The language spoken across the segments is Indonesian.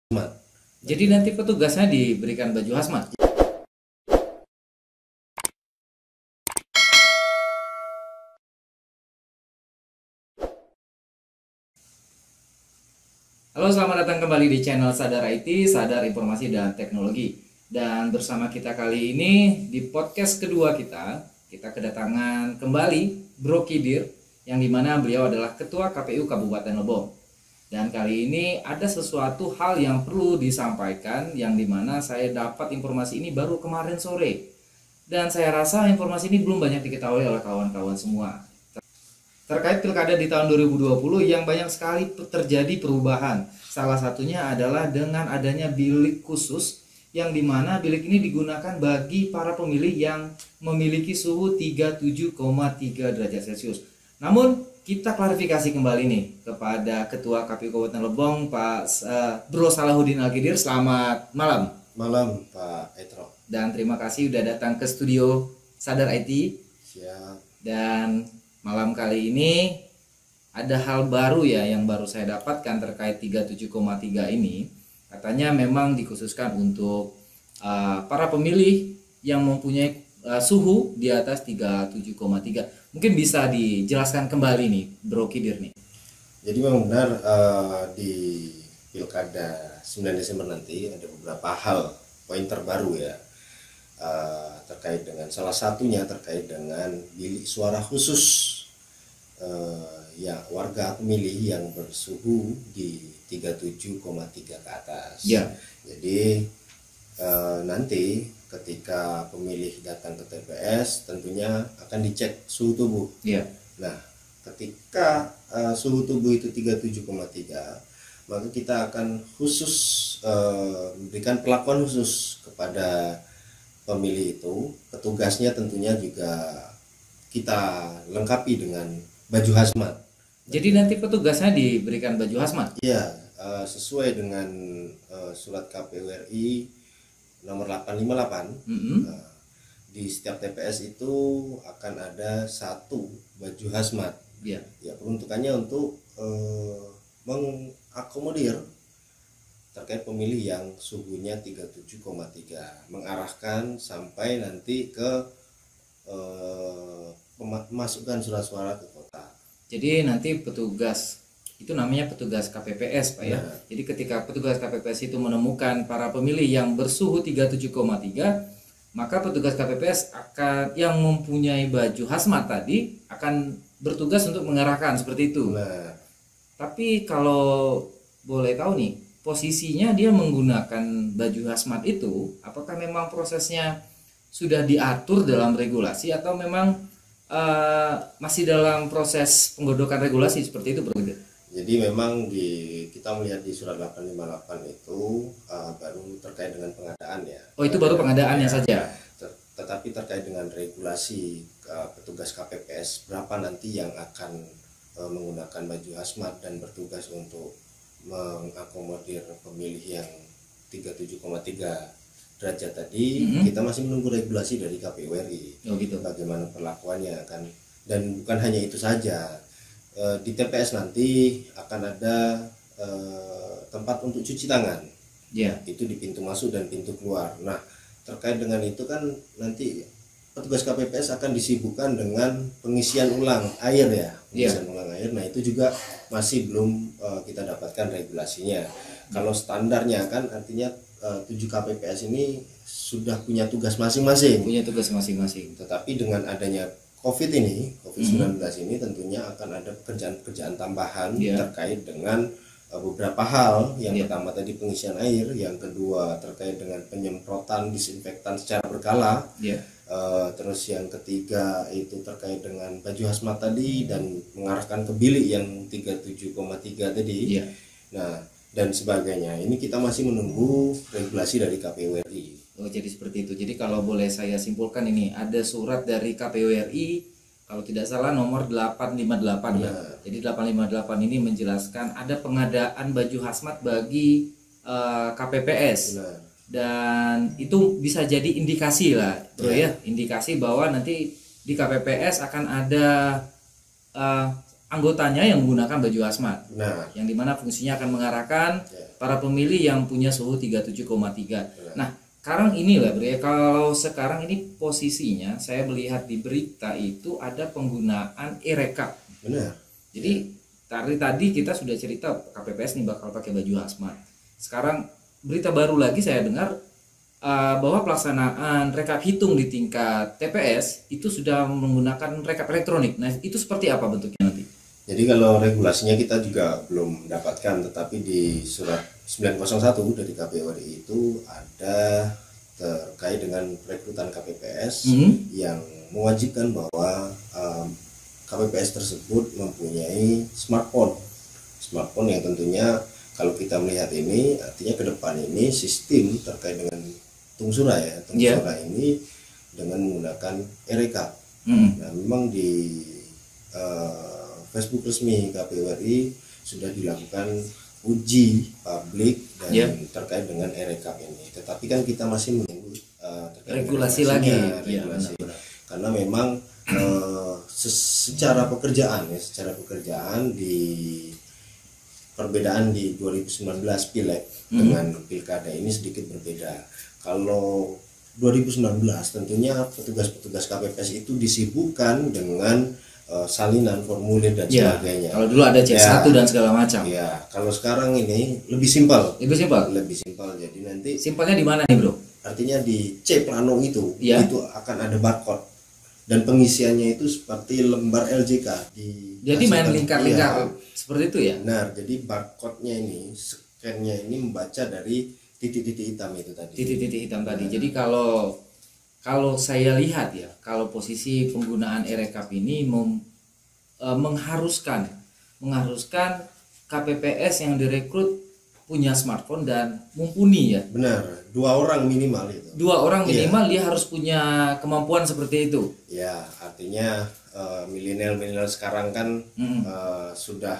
hazmat. Jadi nanti petugasnya diberikan baju hazmat. Halo, selamat datang kembali di channel Sadar IT, Sadar Informasi dan Teknologi. Dan bersama kita kali ini di podcast kedua kita kedatangan kembali Bro Kidir, yang dimana beliau adalah Ketua KPU Kabupaten Lebong. Dan kali ini ada sesuatu hal yang perlu disampaikan, yang dimana saya dapat informasi ini baru kemarin sore. Dan saya rasa informasi ini belum banyak diketahui oleh kawan-kawan semua. Terkait pilkada di tahun 2020 yang banyak sekali terjadi perubahan. Salah satunya adalah dengan adanya bilik khusus, yang dimana bilik ini digunakan bagi para pemilih yang memiliki suhu 37,3 derajat Celcius. Namun kita klarifikasi kembali nih kepada Ketua KPU Kabupaten Lebong, Pak Bro Salahuddin Al-Kidir. Selamat malam. Malam Pak Etro. Dan terima kasih sudah datang ke studio Sadar IT. Siap. Dan malam kali ini ada hal baru ya yang baru saya dapatkan terkait 37,3 ini. Katanya memang dikhususkan untuk para pemilih yang mempunyai suhu di atas 37,3. Mungkin bisa dijelaskan kembali nih Bro Kidir nih. Jadi memang benar di pilkada 9 Desember nanti ada beberapa hal poin terbaru ya, terkait dengan salah satunya terkait dengan bilik suara khusus ya warga pemilih yang bersuhu di 37,3 ke atas. Ya. Jadi nanti ketika pemilih datang ke TPS tentunya akan dicek suhu tubuh. Ya. Nah, ketika suhu tubuh itu 37,3, maka kita akan khusus memberikan perlakuan khusus kepada pemilih itu. Petugasnya tentunya juga kita lengkapi dengan baju hazmat. Jadi nanti petugasnya diberikan baju hazmat? Iya, sesuai dengan surat KPU RI nomor 858. Di setiap TPS itu akan ada satu baju hazmat. Ya. Ya, peruntukannya untuk mengakomodir terkait pemilih yang suhunya 37,3, mengarahkan sampai nanti ke memasukkan surat suara ke kota. Jadi nanti petugas itu namanya petugas KPPS Pak ya. Nah. Jadi ketika petugas KPPS itu menemukan para pemilih yang bersuhu 37,3, maka petugas KPPS akan yang mempunyai baju hazmat tadi akan bertugas untuk mengarahkan seperti itu. Nah, Tapi kalau boleh tahu nih, posisinya dia menggunakan baju hazmat itu, apakah memang prosesnya sudah diatur dalam regulasi atau memang masih dalam proses penggodokan regulasi seperti itu, Bro? jadi memang kita melihat di surat 858 itu baru terkait dengan pengadaan ya. Oh, itu baru pengadaannya Ya, saja. Tetapi terkait dengan regulasi petugas KPPS berapa nanti yang akan menggunakan baju hazmat dan bertugas untuk mengakomodir pemilih yang 37,3 derajat tadi, kita masih menunggu regulasi dari KPU RI. Oh gitu. Bagaimana perlakuannya kan. Dan bukan hanya itu saja, di TPS nanti akan ada tempat untuk cuci tangan. Ya. Itu di pintu masuk dan pintu keluar. Nah, terkait dengan itu kan nanti petugas KPPS akan disibukkan dengan pengisian ulang air ya, pengisian ulang air. Nah, itu juga masih belum kita dapatkan regulasinya. Kalau standarnya kan artinya 7 KPPS ini sudah punya tugas masing-masing. Punya tugas masing-masing. Tetapi dengan adanya COVID-19 ini tentunya akan ada pekerjaan-pekerjaan tambahan terkait dengan beberapa hal. Yang pertama tadi pengisian air, yang kedua terkait dengan penyemprotan disinfektan secara berkala. Terus yang ketiga itu terkait dengan baju hazmat tadi dan mengarahkan ke bilik yang 37,3 tadi. Nah, dan sebagainya. Ini kita masih menunggu regulasi dari KPU RI. Oh, jadi seperti itu. Jadi kalau boleh saya simpulkan, ini ada surat dari KPU RI, kalau tidak salah nomor 858 ya. Jadi 858 ini menjelaskan ada pengadaan baju hazmat bagi KPPS. Benar. Dan itu bisa jadi indikasi lah, Bro ya. Indikasi bahwa nanti di KPPS akan ada anggotanya yang menggunakan baju hazmat. Nah, yang dimana fungsinya akan mengarahkan para pemilih yang punya suhu 37,3. Nah, sekarang inilah Bro ya, kalau sekarang ini posisinya saya melihat di berita itu ada penggunaan e-rekap. Benar. Jadi tadi kita sudah cerita KPPS nih bakal pakai baju hazmat. Sekarang berita baru lagi saya dengar bahwa pelaksanaan rekap hitung di tingkat TPS itu sudah menggunakan rekap elektronik. Nah, itu seperti apa bentuknya nanti? Jadi kalau regulasinya kita juga belum mendapatkan, tetapi di surat 901 dari KPU RI itu ada terkait dengan rekrutan KPPS yang mewajibkan bahwa KPPS tersebut mempunyai smartphone yang tentunya kalau kita melihat ini artinya ke depan ini sistem terkait dengan Tungsura ini dengan menggunakan e-rekap. Nah, memang di Facebook resmi KPU RI sudah dilakukan uji publik dan terkait dengan e-rekap ini. Tetapi kan kita masih menunggu regulasi lagi. Karena memang secara pekerjaan di perbedaan di 2019 Pileg dengan Pilkada ini sedikit berbeda. Kalau 2019 tentunya petugas-petugas KPPS itu disibukkan dengan salinan formulir dan sebagainya. Kalau dulu ada C1 dan segala macam. Ya, kalau sekarang ini lebih simpel. Lebih simpel. Jadi nanti simpelnya di mana nih, Bro? Artinya di C plano itu akan ada barcode dan pengisiannya itu seperti lembar LJK jadi main lingkar-lingkar seperti itu ya. Benar, jadi barcode-nya ini, scan-nya ini membaca dari titik-titik hitam itu tadi. Titik-titik hitam tadi. Jadi kalau saya lihat ya, kalau posisi penggunaan e-rekap ini mengharuskan KPPS yang direkrut punya smartphone dan mumpuni ya. Benar, 2 orang minimal itu. 2 orang minimal dia harus punya kemampuan seperti itu. Ya, artinya milenial sekarang kan sudah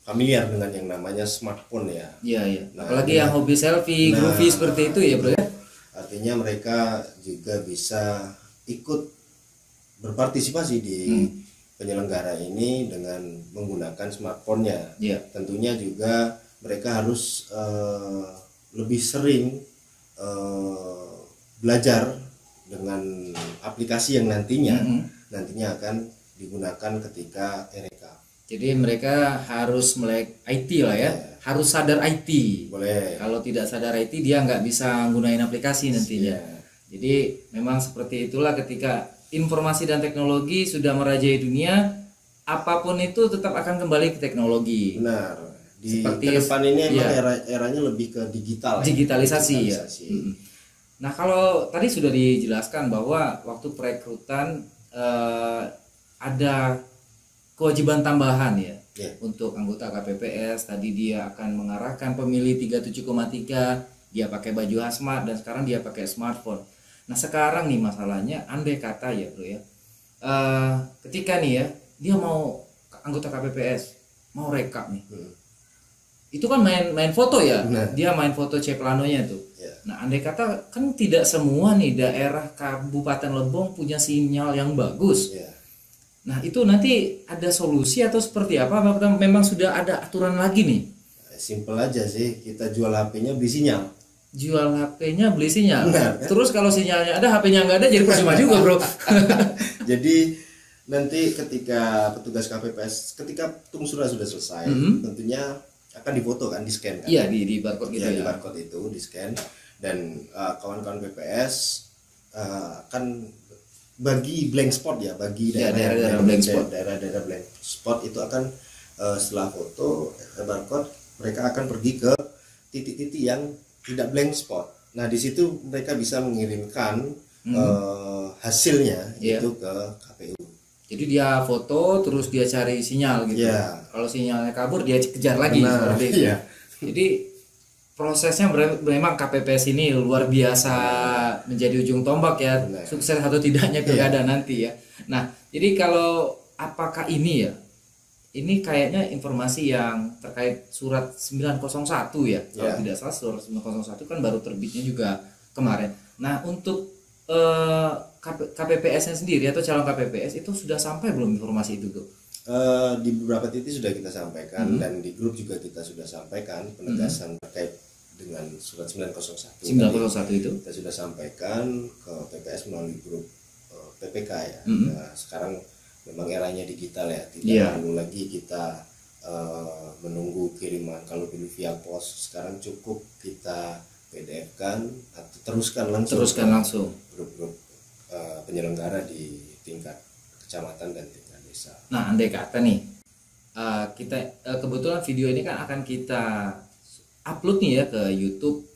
familiar dengan yang namanya smartphone ya. Iya. Nah, apalagi yang hobi selfie, groovy seperti itu ya, Bro ya. Artinya mereka juga bisa ikut berpartisipasi di penyelenggara ini dengan menggunakan smartphone-nya. Tentunya juga mereka harus lebih sering belajar dengan aplikasi yang nantinya akan digunakan ketika e-rekap. Jadi mereka harus melek IT lah ya, harus sadar IT. Boleh. Kalau tidak sadar IT dia nggak bisa gunain aplikasi nantinya. Jadi memang seperti itulah ketika informasi dan teknologi sudah merajai dunia, apapun itu tetap akan kembali ke teknologi. Benar. Di depan ini emang eranya lebih ke digital. Digitalisasi. Ya. Nah, kalau tadi sudah dijelaskan bahwa waktu perekrutan ada kewajiban tambahan ya untuk anggota KPPS. Tadi dia akan mengarahkan pemilih 37,3, dia pakai baju hazmat dan sekarang dia pakai smartphone. Nah, sekarang nih masalahnya andai kata ya, Bro ya. Ketika nih ya, dia mau anggota KPPS mau rekap nih. Itu kan main foto ya. Dia main foto C planonya tuh. Nah, andai kata kan tidak semua nih daerah Kabupaten Lebong punya sinyal yang bagus. Nah, itu nanti ada solusi atau seperti apa? Memang sudah ada aturan lagi nih? Simpel aja sih, kita jual HP-nya beli sinyal. Jual HP-nya beli sinyal. Benar, kan? Terus kalau sinyalnya ada, HP-nya nggak ada, jadi percuma juga, Bro. Jadi nanti ketika petugas KPPS, ketika Tungsura sudah selesai, tentunya akan difoto kan, di scan kan? Iya, di barcode gitu ya. Di barcode itu di scan dan kawan-kawan PPS akan bagi blank spot ya, bagi daerah-daerah blank spot itu akan setelah foto barcode mereka akan pergi ke titik-titik yang tidak blank spot. Nah, di situ mereka bisa mengirimkan hasilnya itu ke KPU. Jadi dia foto terus dia cari sinyal gitu. Kalau sinyalnya kabur dia kejar lagi seperti itu. Jadi prosesnya memang KPPS ini luar biasa menjadi ujung tombak ya. Sukses atau tidaknya pilkada nanti ya. Nah, jadi kalau apakah ini ya? Ini kayaknya informasi yang terkait surat 901 ya. Kalau tidak salah surat 901 kan baru terbitnya juga kemarin. Nah, untuk KPPS-nya sendiri atau calon KPPS itu sudah sampai belum informasi itu tuh? Di beberapa titik sudah kita sampaikan dan di grup juga kita sudah sampaikan penegasan terkait dengan surat 901. 901 itu kita sudah sampaikan ke PPS melalui grup PPK ya. Nah, sekarang memang eranya digital ya, tidak perlu lagi kita menunggu kiriman. Kalau dulu via pos, sekarang cukup kita PDF kan atau teruskan langsung grup-grup penyelenggara di tingkat kecamatan dan tingkat desa. Nah, andai kata nih kita kebetulan video ini kan akan kita upload nih ya ke YouTube,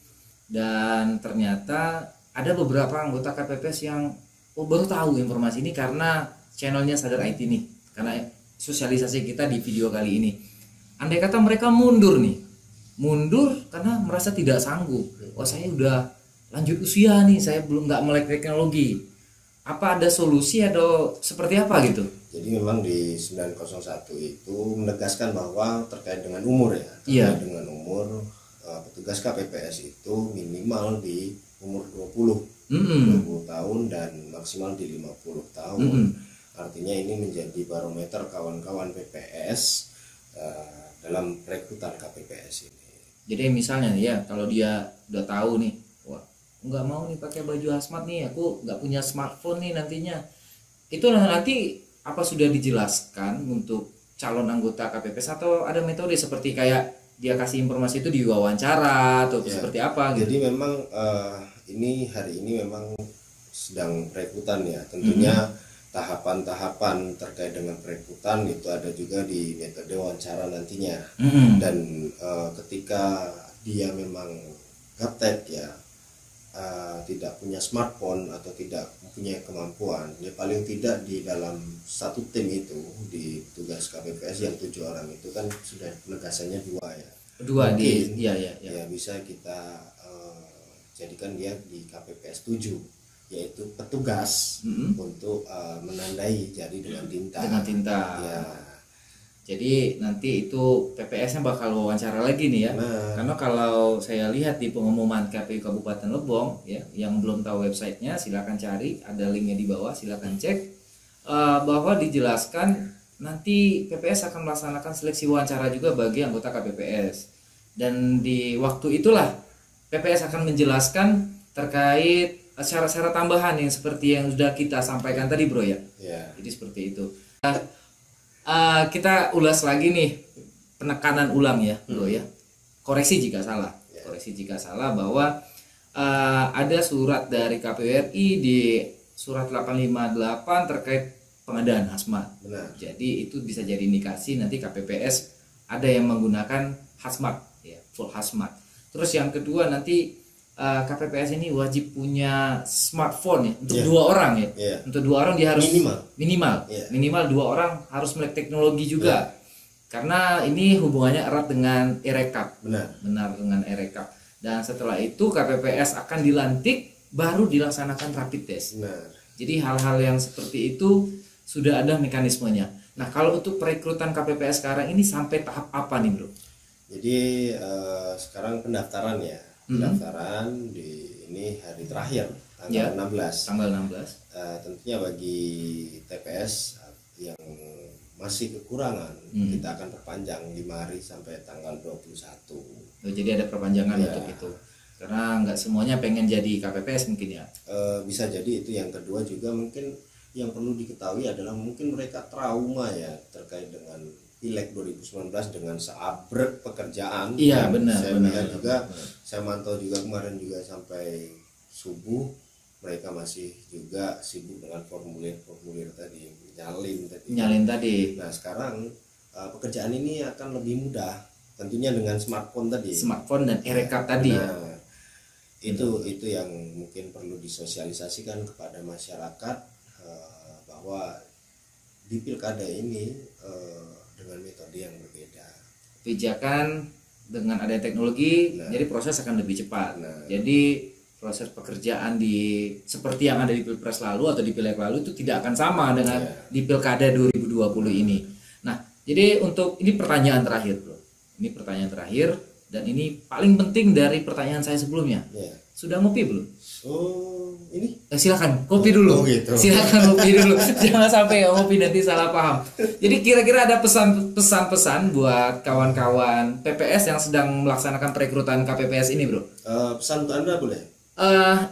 dan ternyata ada beberapa anggota KPPS yang baru tahu informasi ini karena channelnya Sadar IT nih, karena sosialisasi kita di video kali ini. Andai kata mereka mundur karena merasa tidak sanggup. Saya udah lanjut usia nih, saya belum nggak melek teknologi. Apa ada solusi atau seperti apa gitu? Jadi memang di 901 itu menegaskan bahwa terkait dengan umur ya, dengan umur petugas KPPS itu minimal di umur 20 tahun dan maksimal di 50 tahun. Artinya ini menjadi barometer kawan-kawan PPS dalam perekrutan KPPS ini. Jadi misalnya ya, kalau dia udah tahu nih, wah nggak mau nih pakai baju hazmat nih, aku nggak punya smartphone nih nantinya, itu nanti apa sudah dijelaskan untuk calon anggota KPPS atau ada metode seperti kayak dia kasih informasi itu di wawancara atau seperti apa gitu? Jadi memang ini hari ini memang sedang perekrutan ya, tentunya tahapan-tahapan terkait dengan perekrutan itu ada juga di metode wawancara nantinya. Dan ketika dia memang gaptek ya, tidak punya smartphone atau tidak punya kemampuan, ya paling tidak di dalam satu tim itu di tugas KPPS yang 7 orang itu kan sudah penegasannya 2 ya. Mungkin, ya bisa kita jadikan dia di KPPS 7, yaitu petugas untuk menandai jari dengan tinta. Ya. Jadi nanti itu PPS-nya bakal wawancara lagi nih ya. Karena kalau saya lihat di pengumuman KPU Kabupaten Lebong ya, yang belum tahu websitenya silakan cari, ada linknya di bawah, silakan cek bahwa dijelaskan nanti PPS akan melaksanakan seleksi wawancara juga bagi anggota KPPS. Dan di waktu itulah PPS akan menjelaskan terkait syarat-syarat tambahan yang seperti yang sudah kita sampaikan tadi bro ya. Jadi seperti itu. Kita ulas lagi nih, penekanan ulang ya bro ya. Koreksi jika salah. Koreksi jika salah bahwa ada surat dari KPU RI di surat 858 terkait pengadaan hazmat. Jadi itu bisa jadi indikasi nanti KPPS ada yang menggunakan hazmat ya, full hazmat. Terus yang kedua nanti KPPS ini wajib punya smartphone ya untuk 2 orang ya. Untuk 2 orang dia harus minimal 2 orang harus melek teknologi juga. Karena ini hubungannya erat dengan e-rekap. Benar dengan e-rekap. Dan setelah itu KPPS akan dilantik, baru dilaksanakan rapid test. Jadi hal-hal yang seperti itu sudah ada mekanismenya. Nah, kalau untuk perekrutan KPPS sekarang ini sampai tahap apa nih, Bro? Jadi sekarang pendaftaran ya. Pendaftaran di ini hari terakhir tanggal 16. Tentunya bagi TPS yang masih kekurangan kita akan perpanjang 5 hari sampai tanggal 21. Jadi ada perpanjangan untuk itu. Karena nggak semuanya pengen jadi KPPS mungkin ya. Bisa jadi itu. Yang kedua juga mungkin yang perlu diketahui adalah mungkin mereka trauma ya terkait dengan Pileg 2019 dengan seabrek pekerjaan. Benar. Lihat juga, saya mantau juga kemarin juga sampai subuh mereka masih juga sibuk dengan formulir tadi, nyalin tadi. Nah sekarang pekerjaan ini akan lebih mudah, tentunya dengan smartphone tadi. Smartphone dan e-rekap tadi. Itu yang mungkin perlu disosialisasikan kepada masyarakat bahwa di pilkada ini dengan metode yang berbeda. Pijakan dengan adanya teknologi, jadi proses akan lebih cepat. Jadi proses pekerjaan seperti yang ada di Pilpres lalu atau di Pileg lalu itu tidak akan sama dengan di Pilkada 2020 ini. Nah, jadi untuk ini pertanyaan terakhir, Bro. Ini pertanyaan terakhir Dan ini paling penting dari pertanyaan saya sebelumnya. Ya. Sudah ngopi belum? Oh, ini? Silakan kopi dulu. Oh, gitu. Silakan kopi dulu. Jangan sampai ngopi nanti salah paham. Jadi kira-kira ada pesan-pesan buat kawan-kawan PPS yang sedang melaksanakan perekrutan KPPS ini, Bro? Pesan untuk Anda boleh?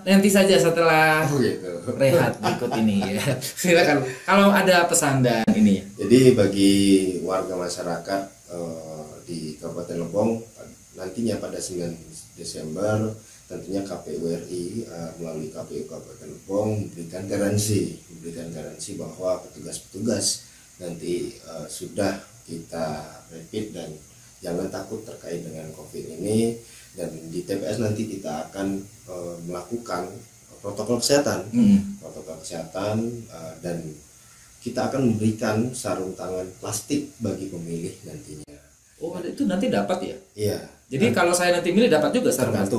Nanti saja setelah gitu. rehat berikut ini ya. Silakan. Kalau ada pesan dan ini. Jadi bagi warga masyarakat di Kabupaten Lebong nantinya pada 9 Desember tentunya KPU RI melalui KPU Kabupaten Lebong memberikan garansi bahwa petugas-petugas nanti sudah kita rapid dan jangan takut terkait dengan COVID ini. Dan di TPS nanti kita akan melakukan protokol kesehatan, dan kita akan memberikan sarung tangan plastik bagi pemilih nantinya. Oh, itu nanti dapat ya? Iya. Jadi kalau saya nanti milih dapat juga sarung tangan?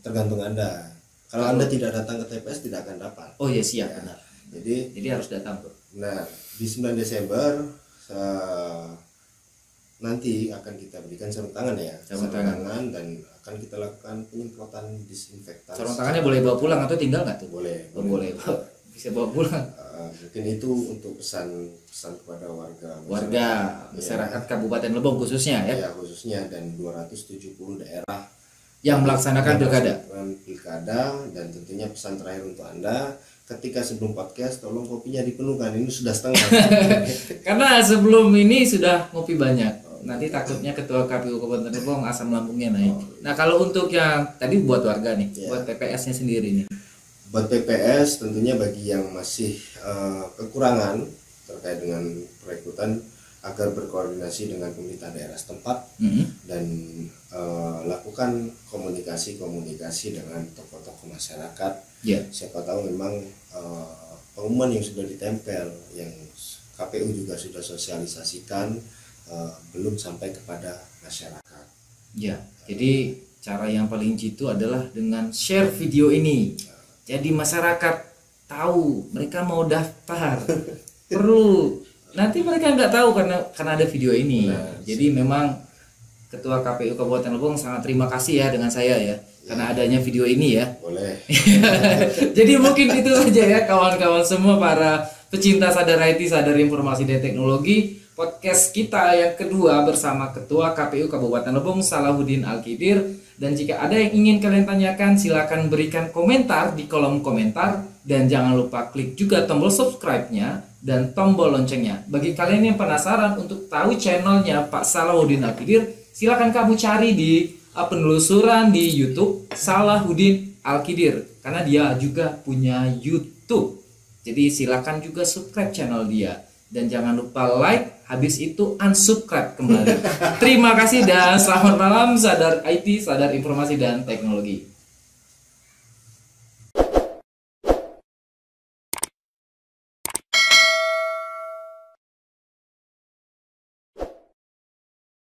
Tergantung Anda. Kalau Anda tidak datang ke TPS tidak akan dapat. Oh iya, siap, benar. Jadi harus datang, Bro. Nah, di 9 Desember nanti akan kita berikan sarung tangan ya, sarung tangan, dan akan kita lakukan penyemprotan disinfektan. Sarung tangannya boleh bawa pulang atau tinggal nggak tuh? Boleh. Boleh. Bisa bawa pulang. Mungkin itu untuk pesan kepada warga masyarakat Kabupaten Lebong khususnya ya. Ya, khususnya, dan 270 daerah yang melaksanakan pilkada. Dan tentunya pesan terakhir untuk Anda, ketika sebelum podcast tolong kopinya dipenuhkan, ini sudah setengah. Karena sebelum ini sudah ngopi banyak. Nanti takutnya ketua KPU Kabupaten Lebong asam lambungnya naik. Nah, kalau untuk yang tadi buat warga nih, buat PPS-nya sendiri nih. Buat PPS tentunya bagi yang masih kekurangan terkait dengan perekrutan, agar berkoordinasi dengan pemerintah daerah setempat dan lakukan komunikasi dengan tokoh-tokoh masyarakat. Siapa tahu memang pengumuman yang sudah ditempel, yang KPU juga sudah sosialisasikan, belum sampai kepada masyarakat. Ya, jadi cara yang paling jitu adalah dengan share video ini. Jadi masyarakat tahu mereka mau daftar. Perlu. Nanti mereka nggak tahu karena ada video ini. Jadi memang Ketua KPU Kabupaten Lebong sangat terima kasih ya dengan saya ya, karena adanya video ini ya. Boleh. Jadi mungkin itu saja ya kawan-kawan semua para pecinta Sadar IT, Sadar Informasi dan Teknologi. Podcast kita yang kedua bersama Ketua KPU Kabupaten Lebong Salahuddin Al-Qidir. Dan jika ada yang ingin kalian tanyakan, silakan berikan komentar di kolom komentar. Dan jangan lupa klik juga tombol subscribe-nya dan tombol loncengnya. Bagi kalian yang penasaran untuk tahu channelnya Pak Salahuddin Al-Qidir, silakan kamu cari di penelusuran di YouTube Salahuddin Al-Qidir, karena dia juga punya YouTube. Jadi silakan juga subscribe channel dia. Dan jangan lupa like, habis itu unsubscribe kembali. Terima kasih dan selamat malam Sadar IT, Sadar Informasi dan Teknologi.